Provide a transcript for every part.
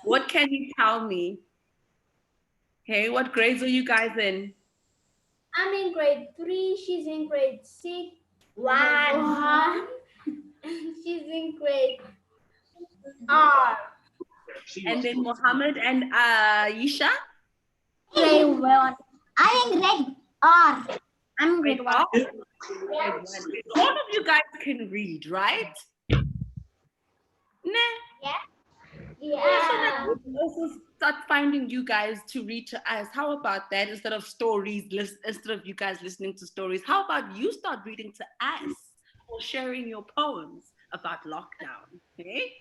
What can you tell me? Hey, what grades are you guys in? I'm in grade 3. She's in grade 6. One. She's in grade R. And then Mohammed and Yisha? Grade 1. I'm in grade R. I'm in Grade grade 1. R? Grade 1. All of you guys can read, right? Nah. Yeah. So that we can also start finding you guys to read to us. How about that? Instead of stories, instead of you guys listening to stories, how about you start reading to us or sharing your poems about lockdown? Okay?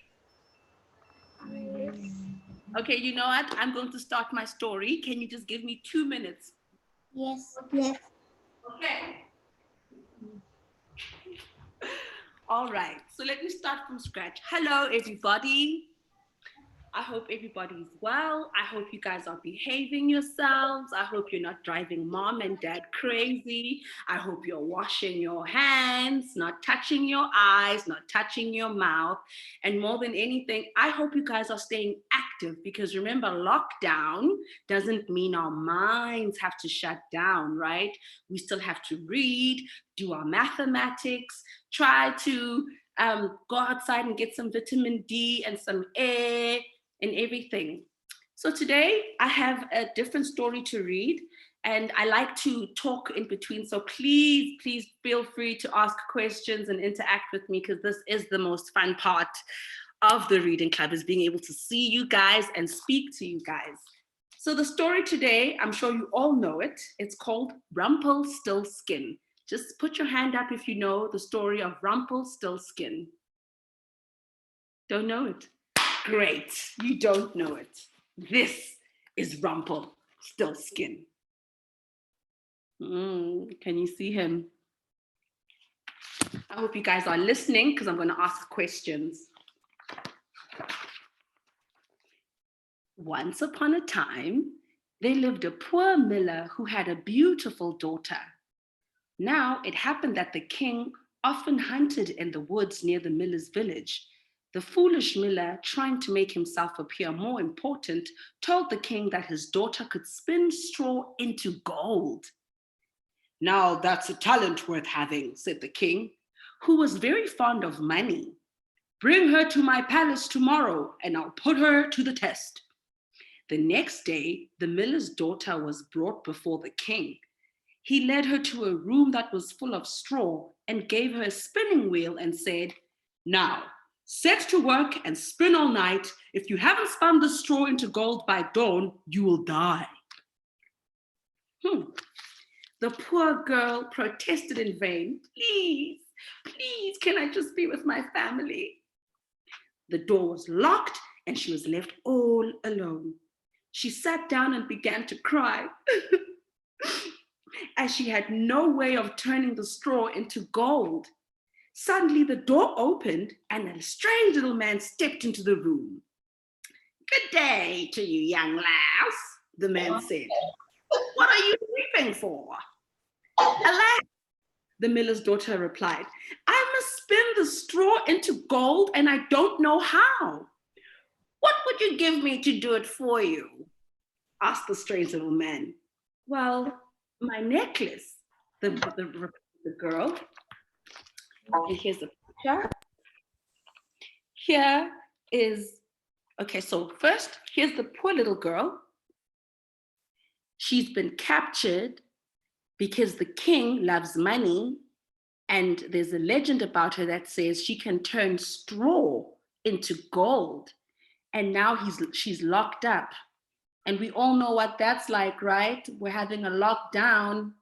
Okay, you know what? I'm going to start my story. Can you just give me 2 minutes? Yes. Okay. All right. So let me start from scratch. Hello, everybody. I hope everybody's well. I hope you guys are behaving yourselves. I hope you're not driving mom and dad crazy. I hope you're washing your hands, not touching your eyes, not touching your mouth. And more than anything, I hope you guys are staying active because remember, lockdown doesn't mean our minds have to shut down, right? We still have to read, do our mathematics, try to go outside and get some vitamin D and some air and everything. So today I have a different story to read and I like to talk in between. So please feel free to ask questions and interact with me because this is the most fun part of the reading club is being able to see you guys and speak to you guys. So the story today, I'm sure you all know it. It's called Rumpelstiltskin. Just put your hand up if you know the story of Rumpelstiltskin. Don't know it? Great, you don't know it. This is Rumpelstiltskin. Can you see him? I hope you guys are listening because I'm going to ask questions. Once upon a time, there lived a poor miller who had a beautiful daughter. Now it happened that the king often hunted in the woods near the miller's village. The foolish miller, trying to make himself appear more important, told the king that his daughter could spin straw into gold. Now that's a talent worth having, said the king, who was very fond of money. Bring her to my palace tomorrow, and I'll put her to the test. The next day, the miller's daughter was brought before the king. He led her to a room that was full of straw and gave her a spinning wheel and said, Now, set to work and spin all night. If you haven't spun the straw into gold by dawn, you will die. The poor girl protested in vain. Please, can I just be with my family? The door was locked and she was left all alone. She sat down and began to cry. As she had no way of turning the straw into gold. Suddenly the door opened and a strange little man stepped into the room. Good day to you, young lass, the man said. What are you weeping for? Alas, the miller's daughter replied, I must spin the straw into gold and I don't know how. What would you give me to do it for you? Asked the strange little man. Well, my necklace, the girl. And here's a picture. Here is, okay, so first, here's the poor little girl. She's been captured because the king loves money. And there's a legend about her that says she can turn straw into gold. And now she's locked up. And we all know what that's like, right? We're having a lockdown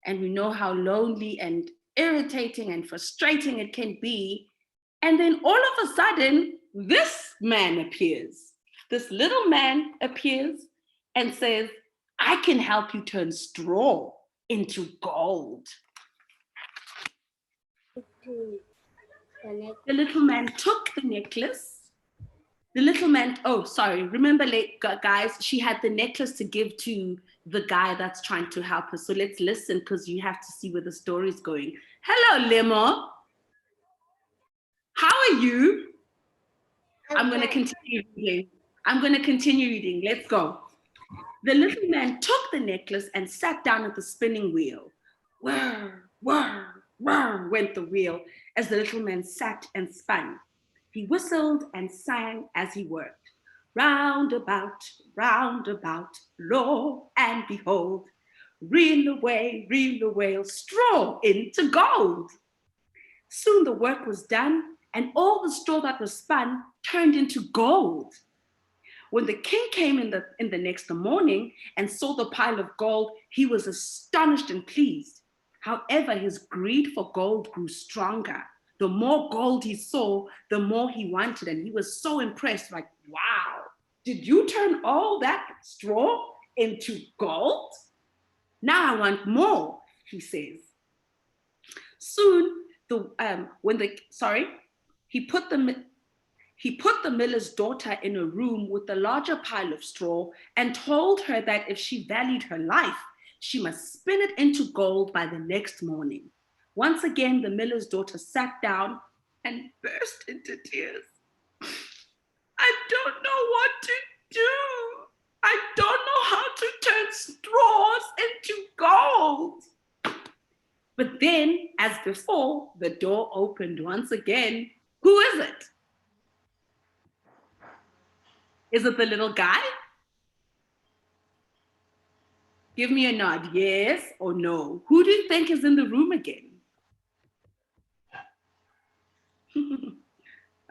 and we know how lonely and irritating and frustrating it can be. And then all of a sudden, this man appears. This little man appears and says, I can help you turn straw into gold. The little man took the necklace. The little man, remember, guys, she had the necklace to give to the guy that's trying to help her. So let's listen because you have to see where the story is going. Hello, Lemo. How are you? I'm going to continue reading. I'm going to continue reading. Let's go. The little man took the necklace and sat down at the spinning wheel. Whir, whir, whir went the wheel as the little man sat and spun. He whistled and sang as he worked. Round about, lo and behold, reel away, straw into gold. Soon the work was done, and all the straw that was spun turned into gold. When the king came in the next morning and saw the pile of gold, he was astonished and pleased. However, his greed for gold grew stronger. The more gold he saw, the more he wanted, and he was so impressed, like, wow, did you turn all that straw into gold? Now I want more, he says. Soon, he put the miller's daughter in a room with a larger pile of straw and told her that if she valued her life, she must spin it into gold by the next morning. Once again, the miller's daughter sat down and burst into tears. I don't know what to do. I don't know how to turn straws into gold. But then, as before, the door opened once again. Who is it? Is it the little guy? Give me a nod, yes or no. Who do you think is in the room again?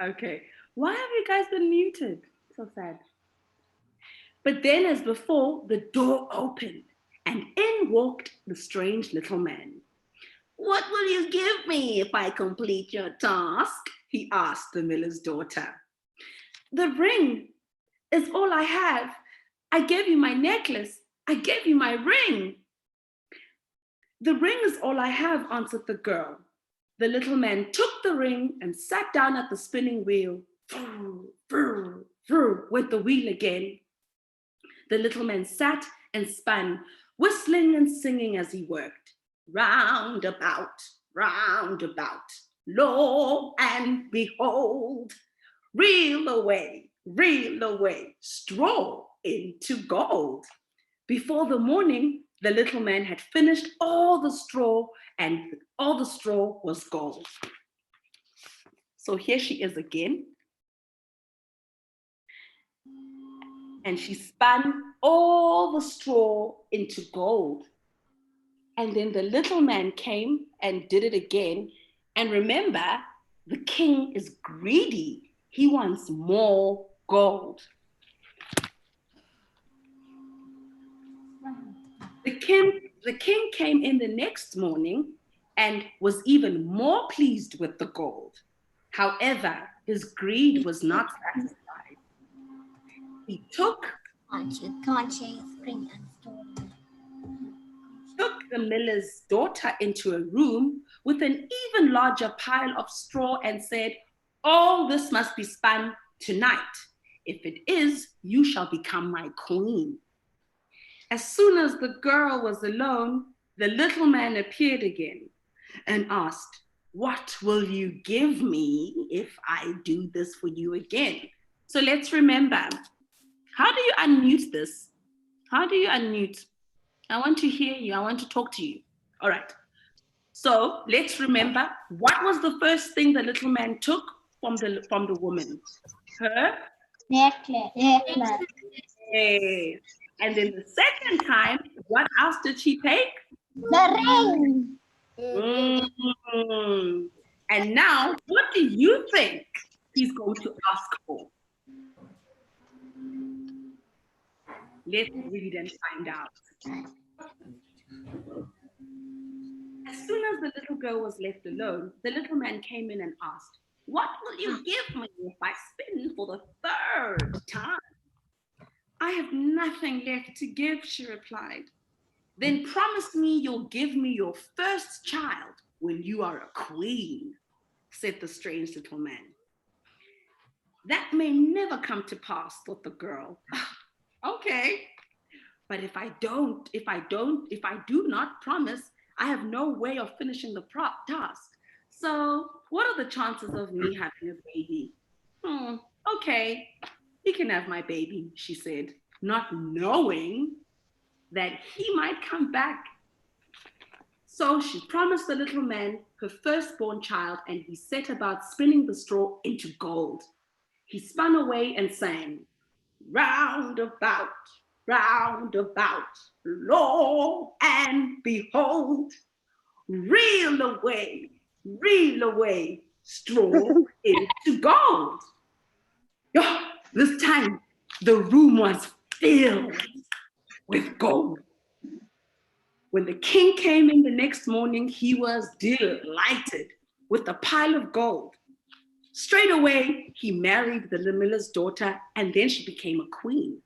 Okay, why have you guys been muted? So sad. But then, as before, the door opened and in walked the strange little man. What will you give me if I complete your task? He asked the miller's daughter. The ring is all I have. I gave you my necklace. I gave you my ring. The ring is all I have, answered the girl. The little man took the ring and sat down at the spinning wheel. Vrr, vrr, vrr, went the wheel again. The little man sat and spun, whistling and singing as he worked. Round about, lo and behold, reel away, straw into gold. Before the morning, the little man had finished all the straw, and all the straw was gold. So here she is again. And she spun all the straw into gold. And then the little man came and did it again. And remember, the king is greedy. He wants more gold. The king came in the next morning and was even more pleased with the gold. However, his greed was not satisfied. He took the miller's daughter into a room with an even larger pile of straw and said, all this must be spun tonight. If it is, you shall become my queen. As soon as the girl was alone, the little man appeared again and asked, what will you give me if I do this for you again? So let's remember, how do you unmute this? How do you unmute? I want to hear you. I want to talk to you. All right. So let's remember, what was the first thing the little man took from the woman? Her necklace. Yes. And then the second time, what else did she take? The ring. Mm-hmm. And now, what do you think he's going to ask for? Let's read and find out. As soon as the little girl was left alone, the little man came in and asked, what will you give me if I spin for the third time? I have nothing left to give, she replied. Then promise me you'll give me your first child when you are a queen, said the strange little man. That may never come to pass, thought the girl. Okay, but if I do not promise, I have no way of finishing the task. So what are the chances of me having a baby? Okay. You can have my baby, she said, not knowing that he might come back. So she promised the little man her firstborn child, and he set about spinning the straw into gold. He spun away and sang, round about, lo and behold, reel away, straw into gold. Oh, this time the room was filled with gold. When the king came in the next morning, he was delighted with the pile of gold. Straight away, he married the miller's daughter, and then she became a queen.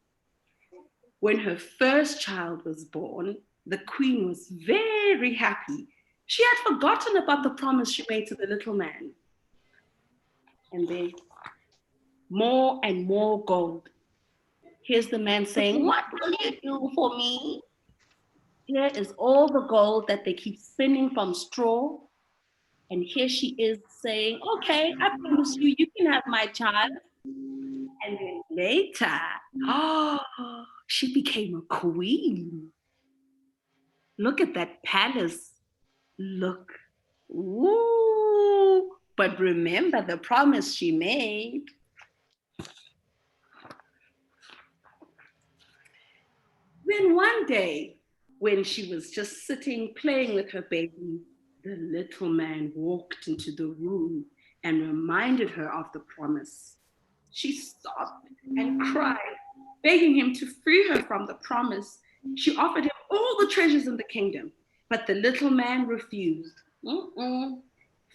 When her first child was born, the queen was very happy. She had forgotten about the promise she made to the little man. And then more and more gold. Here's the man saying, what will you do for me? Here is all the gold that they keep spinning from straw. And here she is saying, okay, I promise you, you can have my child. And then later, oh, she became a queen. Look at that palace. Look. Ooh. But remember the promise she made. Then one day, when she was just sitting playing with her baby, the little man walked into the room and reminded her of the promise. She sobbed and cried, begging him to free her from the promise. She offered him all the treasures in the kingdom, but the little man refused.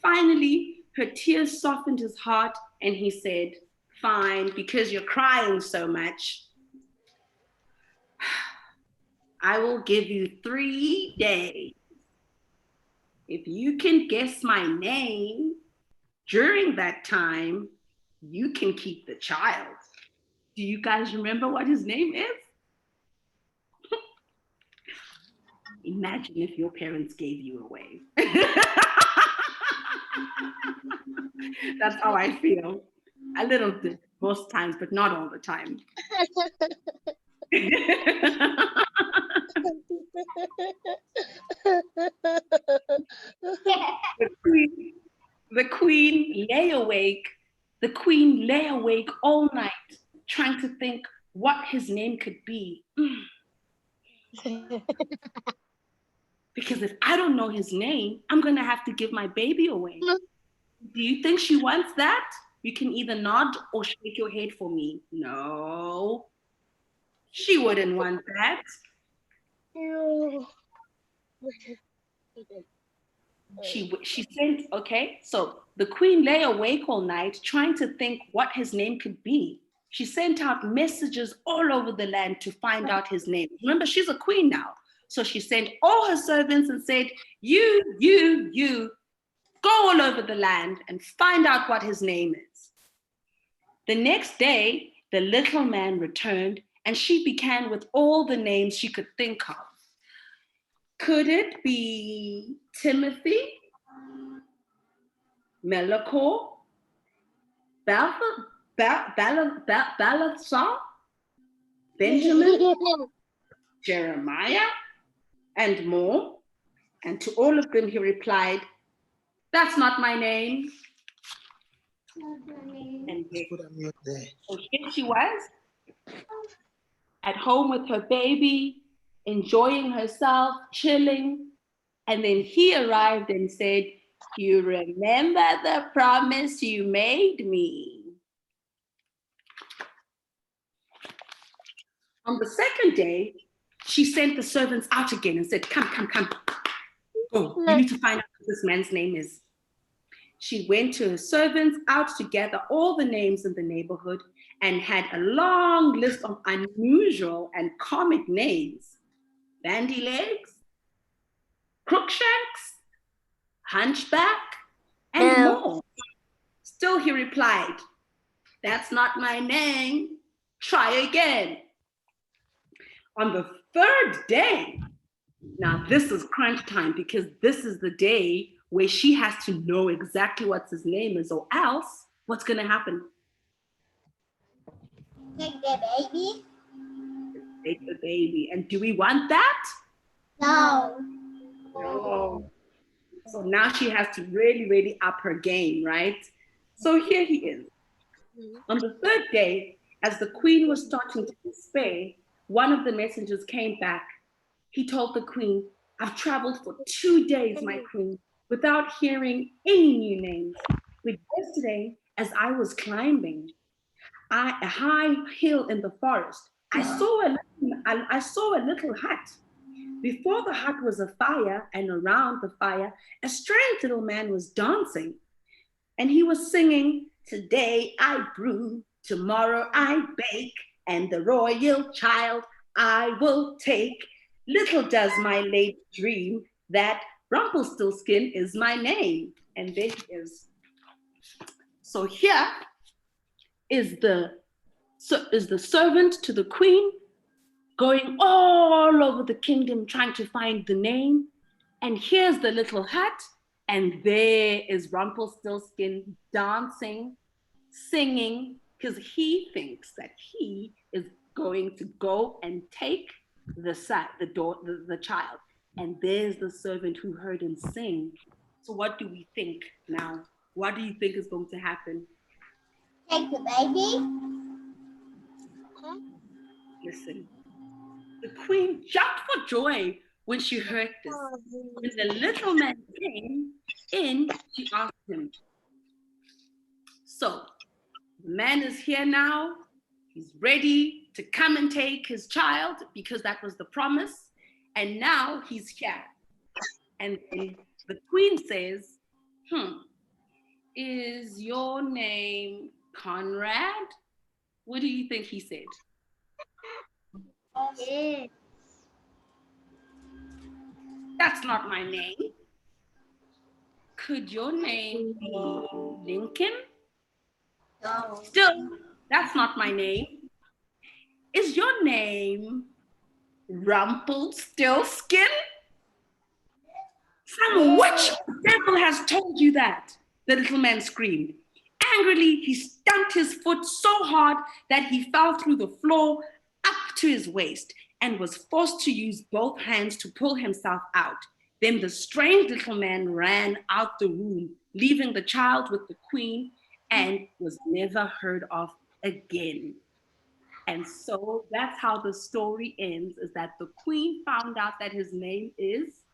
Finally, her tears softened his heart, and he said, fine, because you're crying so much, I will give you 3 days. If you can guess my name during that time, you can keep the child. Do you guys remember what his name is? Imagine if your parents gave you away. That's how I feel. A little bit, most times, but not all the time. The queen lay awake. The queen lay awake all night trying to think what his name could be. Because if I don't know his name, I'm going to have to give my baby away. Do you think she wants that? You can either nod or shake your head for me. No, she wouldn't want that. She sent, okay, so the queen lay awake all night trying to think what his name could be. She sent out messages all over the land to find out his name. Remember, she's a queen now. So she sent all her servants and said, you, go all over the land and find out what his name is. The next day, the little man returned and she began with all the names she could think of. Could it be Timothy, Melachor, Balthasar, Benjamin, Jeremiah, and more? And to all of them he replied, that's not my name. And so here she was, at home with her baby, enjoying herself, chilling. And then he arrived and said, you remember the promise you made me? On the second day, she sent the servants out again and said, come. Go, you need to find out what this man's name is. She went to her servants out to gather all the names in the neighborhood and had a long list of unusual and comic names. Bandy Legs, Crookshanks, Hunchback, and more. Still he replied, that's not my name. Try again. On the third day, now this is crunch time because this is the day where she has to know exactly what his name is, or else what's going to happen? Take the baby. Take the baby. And do we want that? No. No. So now she has to really, really up her game, right? So here he is. On the third day, as the queen was starting to despair, one of the messengers came back. He told the queen, I've traveled for 2 days, my queen, without hearing any new names. But yesterday, as I was climbing a high hill in the forest, I saw a little hut. Before the hut was a fire, and around the fire, a strange little man was dancing. And he was singing, Today I brew, tomorrow I bake, and the royal child I will take. Little does my lady dream that Rumpelstiltskin is my name. And there he is. So here is the servant to the queen going all over the kingdom trying to find the name. And here's the little hut, and there is Rumpelstiltskin dancing, singing, because he thinks that he is going to go and take the child. And there's the servant who heard him sing. So what do we think now? What do you think is going to happen? Take the baby. Listen, the queen jumped for joy when she heard this. When the little man came in, she asked him, so the man is here now. He's ready to come and take his child because that was the promise. And now he's here. And the queen says, is your name Conrad? What do you think he said? Yes. That's not my name. Could your name be Lincoln? No. Still, that's not my name. Is your name Rumpelstiltskin? Some witch devil has told you that, the little man screamed. Angrily, he stamped his foot so hard that he fell through the floor up to his waist and was forced to use both hands to pull himself out. Then the strange little man ran out the room, leaving the child with the queen, and was never heard of again. And so that's how the story ends, is that the queen found out that his name is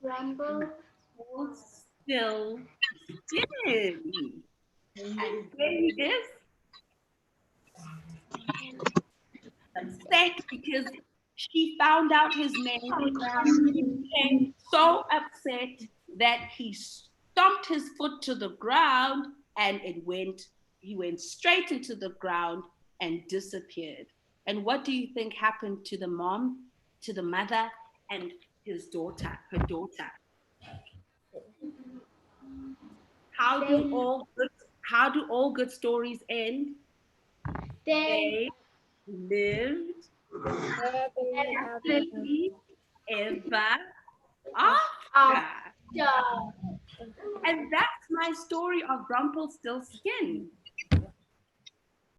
Rumpelstiltskin. And there he is, upset because she found out his name. He became so upset that he stomped his foot to the ground, and he went straight into the ground and disappeared. And what do you think happened to the mom, to the mother, and her daughter? How do all good stories end? They lived happily ever after. And that's my story of Rumpelstiltskin.